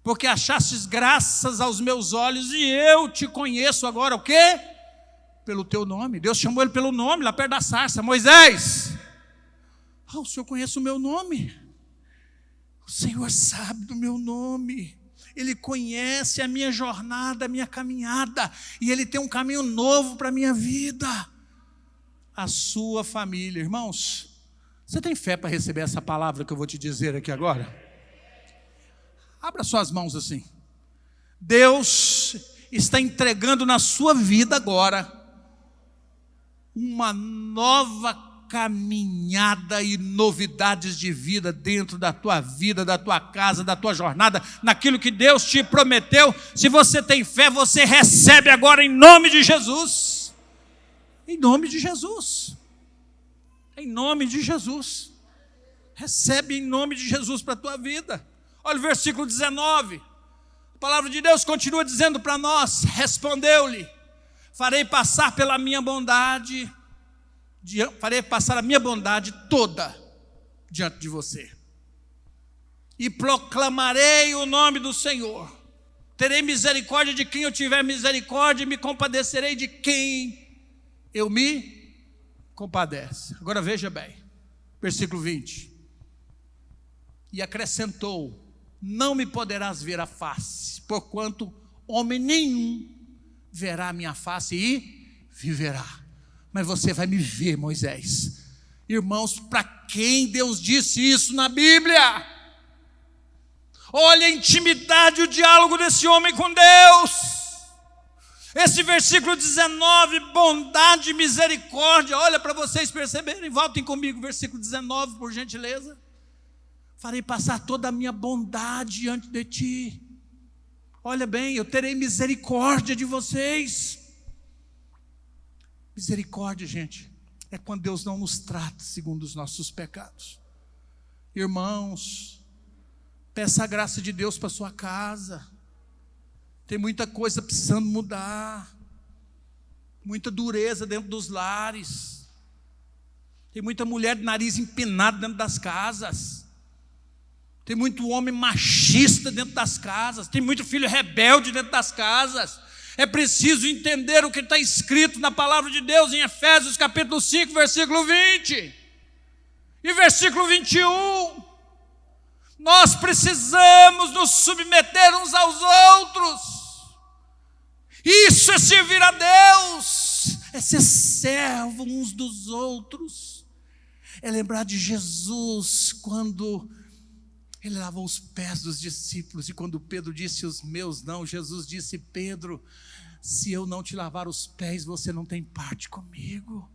porque achastes graças aos meus olhos, e eu te conheço agora, o quê? Pelo teu nome. Deus chamou ele pelo nome, lá perto da sarça: Moisés, o Senhor conhece o meu nome, o Senhor sabe do meu nome, Ele conhece a minha jornada, a minha caminhada, e Ele tem um caminho novo para a minha vida. A sua família. Irmãos, você tem fé para receber essa palavra que eu vou te dizer aqui agora? Abra suas mãos assim. Deus está entregando na sua vida agora uma nova caminhada e novidades de vida dentro da tua vida, da tua casa, da tua jornada, naquilo que Deus te prometeu. Se você tem fé, você recebe agora em nome de Jesus. Em nome de Jesus. Em nome de Jesus. Recebe em nome de Jesus para a tua vida. Olha o versículo 19. A palavra de Deus continua dizendo para nós: respondeu-lhe: farei passar pela minha bondade, farei passar a minha bondade toda diante de você, e proclamarei o nome do Senhor. Terei misericórdia de quem eu tiver misericórdia, e me compadecerei de quem eu me compadece. Agora veja bem, versículo 20. E acrescentou: não me poderás ver a face, porquanto homem nenhum verá a minha face e viverá. Mas você vai me ver, Moisés. Irmãos, para quem Deus disse isso na Bíblia? Olha a intimidade, o diálogo desse homem com Deus. Esse versículo 19, bondade e misericórdia, olha para vocês perceberem, voltem comigo, versículo 19, por gentileza. Farei passar toda a minha bondade diante de ti. Olha bem, eu terei misericórdia de vocês. Misericórdia, gente, é quando Deus não nos trata segundo os nossos pecados. Irmãos, peça a graça de Deus para a sua casa. Tem muita coisa precisando mudar, muita dureza dentro dos lares, tem muita mulher de nariz empinado dentro das casas, tem muito homem machista dentro das casas, tem muito filho rebelde dentro das casas. É preciso entender o que está escrito na palavra de Deus em Efésios capítulo 5, versículo 20 e versículo 21. Nós precisamos nos submeter uns aos outros. Isso é servir a Deus, é ser servo uns dos outros, é lembrar de Jesus quando Ele lavou os pés dos discípulos, e quando Pedro disse: os meus não, Jesus disse: Pedro, se eu não te lavar os pés, você não tem parte comigo.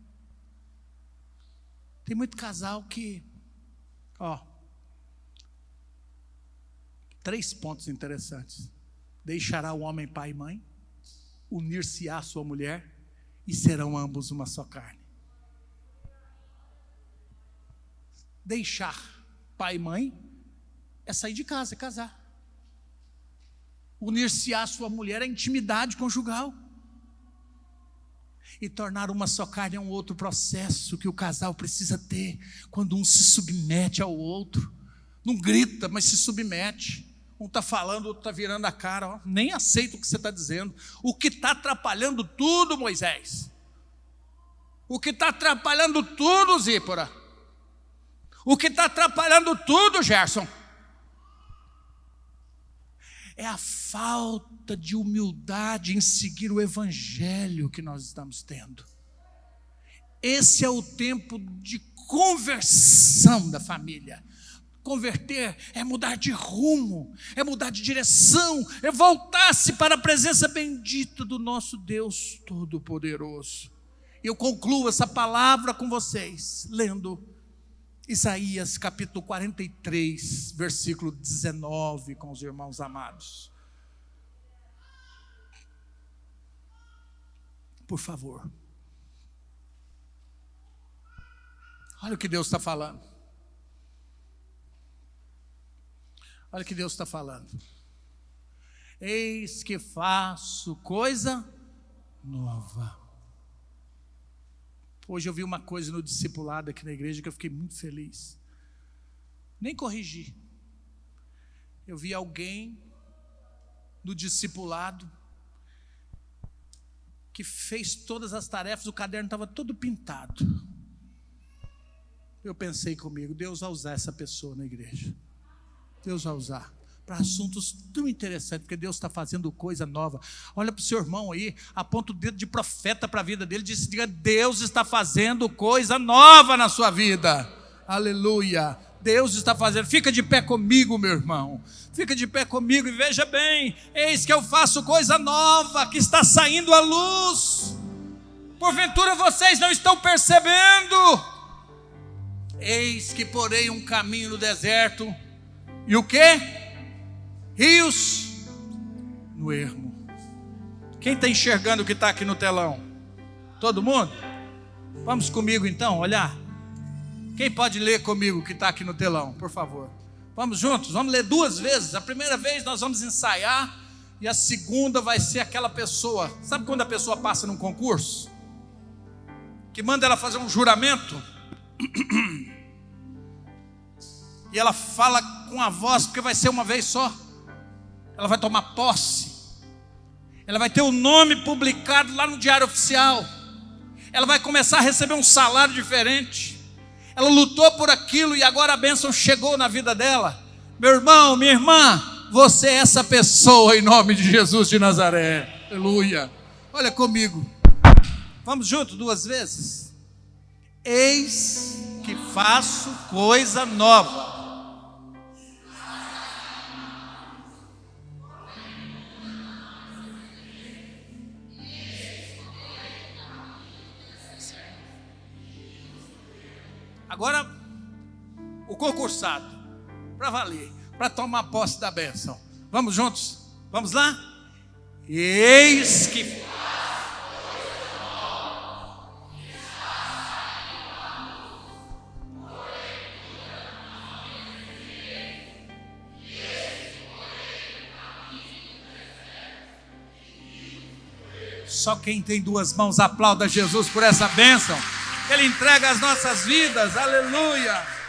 Tem muito casal que, 3 pontos interessantes. Deixará o homem pai e mãe, unir-se-á à sua mulher, e serão ambos uma só carne. Deixar pai e mãe é sair de casa, é casar. Unir-se-á à sua mulher é intimidade conjugal. E tornar uma só carne é um outro processo que o casal precisa ter quando um se submete ao outro. Não grita, mas se submete. Um está falando, o outro está virando a cara. Ó, nem aceita o que você está dizendo. O que está atrapalhando tudo, Moisés? O que está atrapalhando tudo, Zípora? O que está atrapalhando tudo, Gerson? É a falta de humildade em seguir o evangelho que nós estamos tendo. Esse é o tempo de conversão da família. Converter é mudar de rumo, é mudar de direção, é voltar-se para a presença bendita do nosso Deus Todo-Poderoso. Eu concluo essa palavra com vocês, lendo Isaías capítulo 43, versículo 19, com os irmãos amados. Por favor. Olha o que Deus está falando. Olha o que Deus está falando. Eis que faço coisa nova. Hoje eu vi uma coisa no discipulado aqui na igreja que eu fiquei muito feliz. Nem corrigi. Eu vi alguém no discipulado que fez todas as tarefas, o caderno estava todo pintado. Eu pensei comigo, Deus vai usar essa pessoa na igreja. Deus vai usar para assuntos tão interessantes, porque Deus está fazendo coisa nova. Olha para o seu irmão aí, aponta o dedo de profeta para a vida dele, diga: Deus está fazendo coisa nova na sua vida. Aleluia. Deus está fazendo. Fica de pé comigo, meu irmão. Fica de pé comigo e veja bem: eis que eu faço coisa nova que está saindo à luz. Porventura vocês não estão percebendo? Eis que porei um caminho no deserto. E o quê? Rios no ermo. Quem está enxergando o que está aqui no telão? Todo mundo? Vamos comigo então, olhar. Quem pode ler comigo o que está aqui no telão, por favor? Vamos juntos, vamos ler 2 vezes. A primeira vez nós vamos ensaiar, e a segunda vai ser aquela pessoa. Sabe quando a pessoa passa num concurso? Que manda ela fazer um juramento? E ela fala com a voz, porque vai ser uma vez só. Ela vai tomar posse. Ela vai ter o nome publicado lá no Diário Oficial. Ela vai começar a receber um salário diferente. Ela lutou por aquilo e agora a bênção chegou na vida dela. Meu irmão, minha irmã, você é essa pessoa em nome de Jesus de Nazaré. Aleluia. Olha comigo. Vamos juntos 2 vezes. Eis que faço coisa nova. Agora, o concursado, para valer, para tomar posse da bênção. Vamos juntos? Vamos lá? Eis que... Só quem tem 2 mãos aplauda Jesus por essa bênção. Ele entrega as nossas vidas, aleluia.